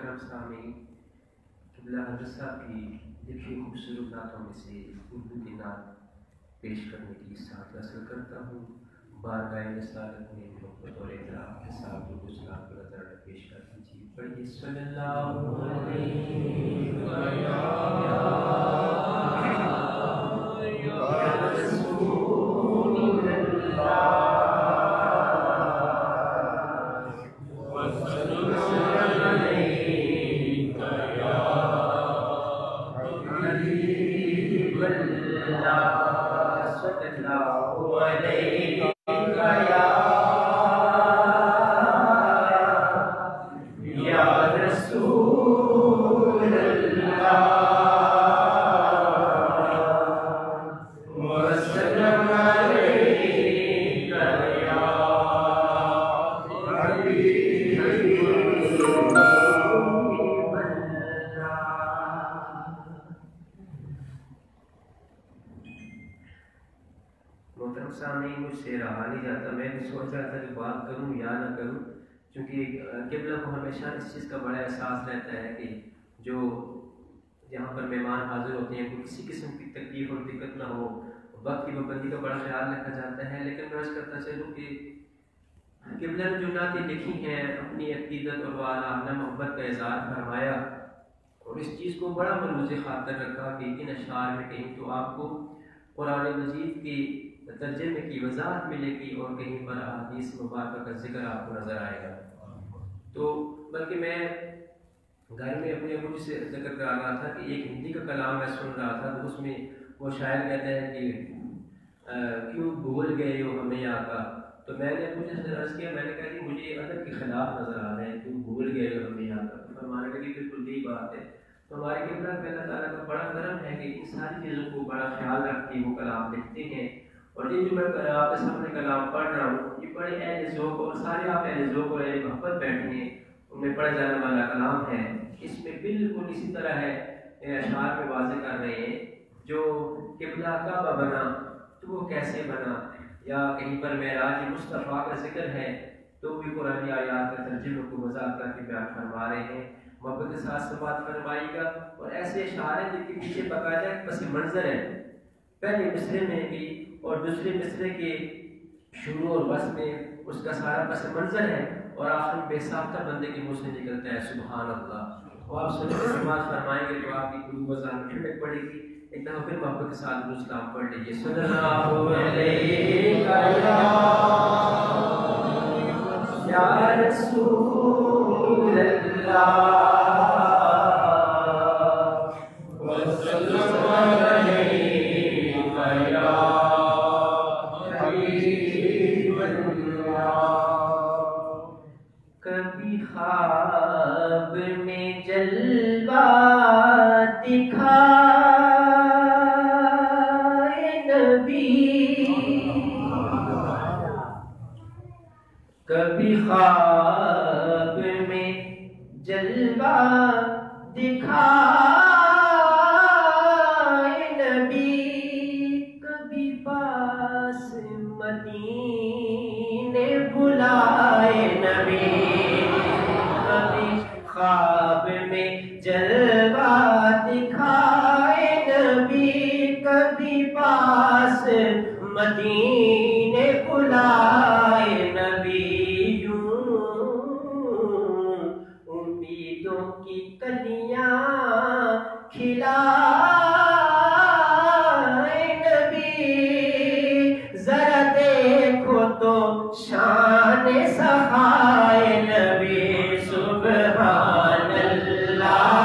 मोहतरम सामीन, क़िबला हज़रत साहब की लिखी खूबसूरत नातों में से उर्दू की नात पेश करने की साथ हासिल करता हूँ। बारगाह रिसालत में मोहब्बत और एहतराम के साथ जो कुछ नात नज़र पेश कर दीजिए। पढ़िए सल्लल्लाहु अलैहि मुझसे रहा नहीं जाता। मैं भी सोच रहा था कि बात करूं या ना करूं, क्योंकि क़िबला को हमेशा इस चीज़ का बड़ा एहसास रहता है कि जो यहाँ पर मेहमान हाजिर होते हैं कोई किसी किस्म की तकलीफ और दिक्कत ना हो, वक्त की पाबंदी का बड़ा ख्याल रखा जाता है। लेकिन मैं अर्ज़ करता चलूँ कि क़िबला ने जो नातें लिखी हैं अपनी अक़ीदत और वाला मोहब्बत का इज़हार फरमाया और इस चीज़ को बड़ा मलूज़ खातर रखा कि इन अशार में कहीं तो आपको कुरान मजीद की तर्जुमे की वजाहत मिलेगी और कहीं पर हदीस मुबारक का जिक्र आपको नज़र आएगा। तो बल्कि मैं घर में अपने अबू से जिक्र करा रहा था कि एक हिंदी का कलाम मैं सुन रहा था, तो उसमें वो शायर कहते हैं कि क्यों भूल गए हो हमें आका। तो मैंने मुझे अर्ज़ किया, मैंने कहा कि मुझे अदब के खिलाफ नज़र आ रहे हैं, क्यों भूल गए हो हमें आका। तो फरमाने लगी बिल्कुल यही बात है। तो हमारे क़िबला पे अल्लाह ताला का बड़ा करम है कि इन सारी चीज़ों को बड़ा ख्याल रख के वो कलाम लिखते हैं। और ये जो मैं आपके सामने कलाम पढ़ रहा हूँ ये बड़े अहले ज़ौक़ और सारे आप अहले ज़ौक़ और अहले मोहब्बत बैठे हैं उनमें पढ़ा जाने वाला कलाम है। इसमें बिल्कुल इसी तरह है अशार में वाज़े कर रहे हैं जो क़िबला काबा बना तो वो कैसे बना, या कहीं पर मेराज मुस्तफ़ा का जिक्र है तो भी कुरानी आयात का तर्जुमे को वज़ाहत करके बयान फरमा रहे हैं। मोहब्बत के साथ से बात फरमाइएगा और ऐसे अशार हैं जिनके पीछे बाकायदा एक पस मंज़र है। पहले मिसरे में भी और दूसरे मिसरे के शुरू और वस में उसका सारा पस मंज़र है और आखिर में बेसाख्ता बंदे के मुँह से निकलता है सुभान अल्लाह। और आप सुनने के बाद फरमाएंगे तो आपकी गुरु वज़ान ठंडक पड़ेगी। एक दफ़ा फिर मोहब्बत के साथ मुस्लाम पढ़ लीजिए सल्लल्लाहु अलैहि या रसूल अल्लाह। कभी ख्वाब में जलवा दिखाए नबी, कभी ख्वाब में जलवा दिखाए नबी, कभी पास मदीने बुलाए नबी, ख्वाब में जलवा दिखाए नबी, कभी पास मदीने बुलाए नबी। यूं उम्मीदों की कलियां खिलाए नबी, जरा देखो तो शान सहाय नबी। सुभान अल्लाह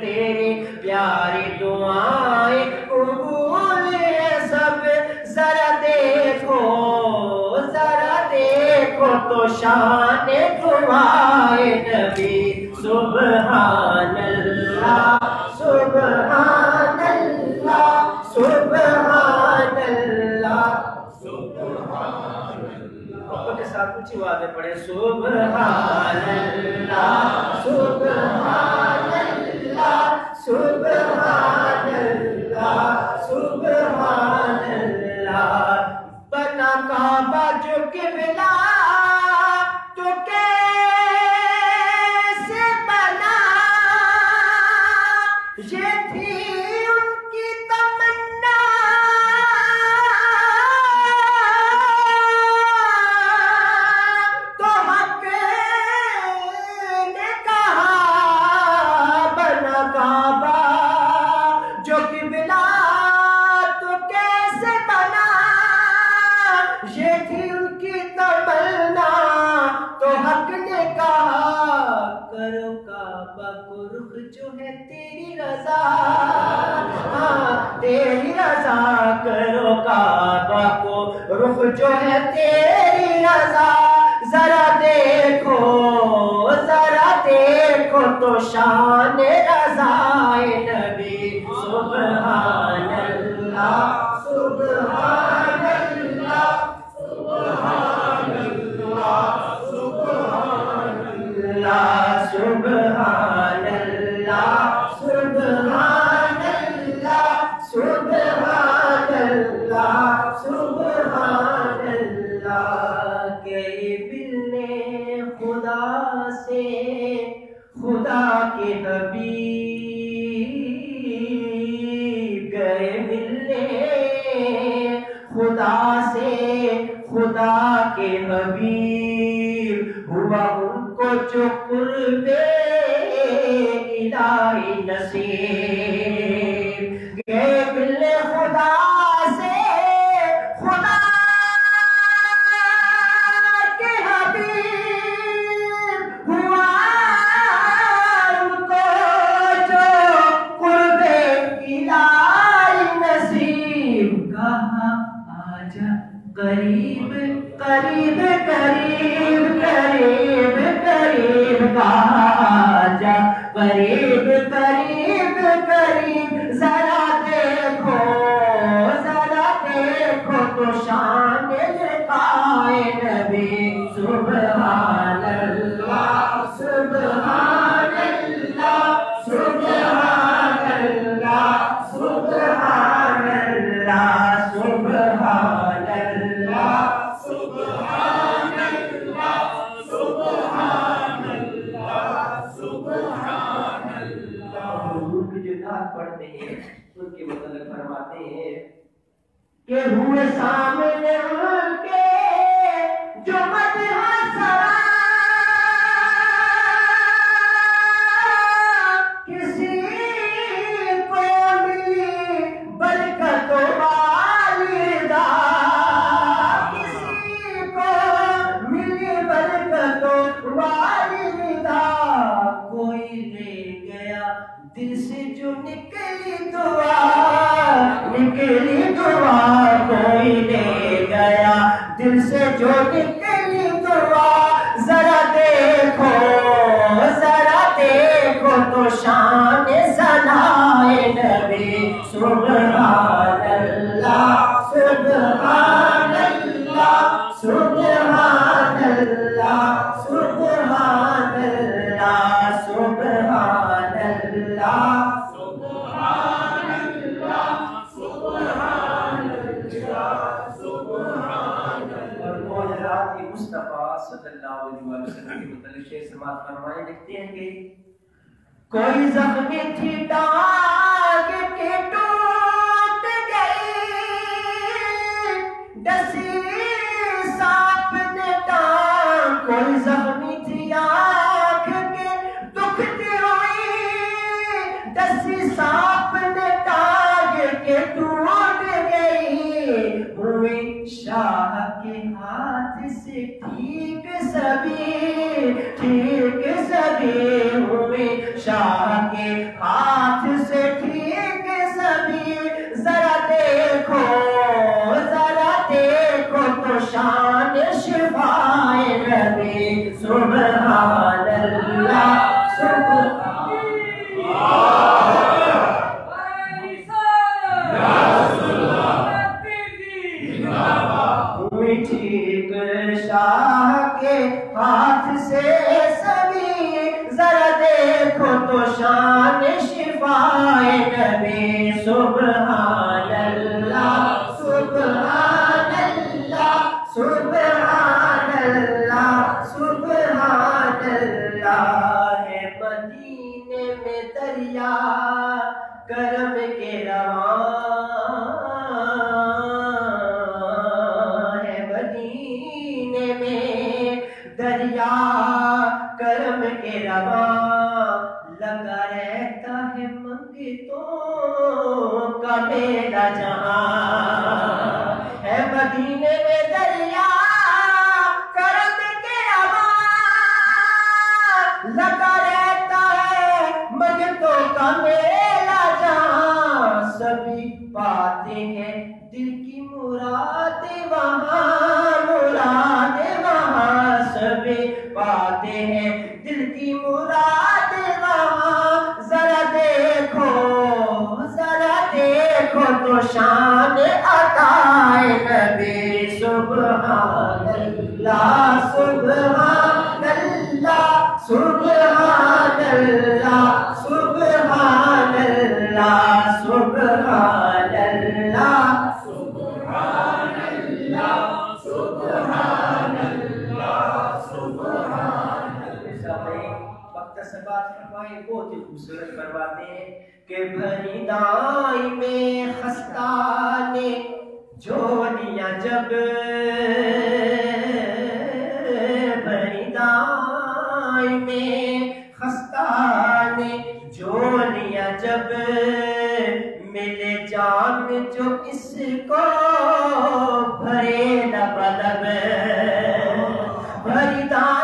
तेरी प्यारी दुआएं कबूल है सब। जरा देखो तो शान तुम्हारे नबी। सुबहान अल्लाह सुबहान अल्लाह सुबहान अल्लाह सुबहान अल्लाह। के साथ कुछ आवाज़ें पढ़े। सुबहान अल्लाह सुबहान अल्लाह सुबहान अल्लाह सुबहान अल्लाह। बना काबा जो किबला तो कैसे बना, ये थी उनकी तमन्ना। तो हक ने कहा बना काबा जो किबला तो कैसे बना, ये थी उनकी तमन्ना। तो हक ने कहा करो काबा को रुख जो है तेरी रजा। हाँ तेरी रजा करो काबा को रुख जो है तेरी रजा। जरा देखो तो शान रज़ाए नबी। सुबहान अल्लाह सुबहान अल्लाह सुबहान अल्लाह सुबहान अल्लाह सुबहान अल्लाह सुबहान अल्लाह सुबहान अल्लाह सुबहान अल्लाह। के मिलने खुदा से खुदा के हबीब गए मिलने खुदा से खुदा के हबीब। हुआ उनको जो कुर्बे इलाही नसीब। गए मिलने खुदा से खुदा के हबीब। हुआ उनको जो कुर्बे इलाही नसीब। कहा आजा करीब करीब करीब करीब करीब। कहा आजा करीब करीब करीब। जरा देखो तो शान लिखाए नबी। सुबहान अल्लाह सुबहान अल्लाह सुबहान अल्लाह सुबहान अल्लाह सुबहान अल्लाह सुबहान अल्लाह सुबहान अल्लाह सुबहान अल्लाह। हुजूर की जो नात पढ़ते हैं उनके मतलब फरमाते हैं कि हुए सामने उनके जो मदह सरा। किसी को मिली बरकतों वाली रिदा। किसी को मिली बरकतों वाली रिदा। कोई ले गया दिल से जो निकली दुआ कोई ले गया दिल से जो निकली दुआ। जरा देखो तो शान सनाए नबी। सुबहान अल्लाह सुबहान अल्लाह सुबहान अल्लाह सुबहान अल्लाह सुबहान अल्लाह सुबहान अल्लाह सुबहान अल्लाह सुबहान अल्लाह। और मौजूदात मुस्तफा सल्लल्लाहु अलैहि वसल्लम के मुतालिक शेर समात फरमाए लिखते हैं कि कोई जख्मी थी डाग के टूट गई डसी सांप ने टांग। कोई जख्मी थी आँख के दुखती हुई डसी सांप ने टांग के टूट गई। हुए शाह के हाथ से ठीक सभी हुए शाह के हाथ शान शिफाए नबी सुभान अल्लाह ठीक शाह के हाथ से सभी जरा देखो तो शान शिफाए नबी सुभान अल्लाह सुभान अल्लाह सुभान अल्लाह सुभान अल्लाह। है मदीने में दरिया करम के रवां, दरिया करम के रवा लगा रहता है मंगितों का मेरा जहां। है मदीने में दरिया करम के रवा लगा रहता है मंगितों का मेरा जहां। सभी पाते हैं दिल की मुराद वहां, मुराद वहां सभी पाते हैं दिल की मुराद वहां। जरा देखो तो शान अताए नबी सुभान अल्लाह सुभान अल्लाह सुभान अल्लाह सुभान अल्लाह सुभान अल्लाह सुभान अल्लाह सुभान से बात फरमाए बहुत ही खूबसूरत फरमाते हैं कि भरी दाई में खस्ता ने जोड़ियां जब, भरी दाई में खस्ता ने जोड़ियां जब मिले जान जो इसको भरे न बलब। भरी दाई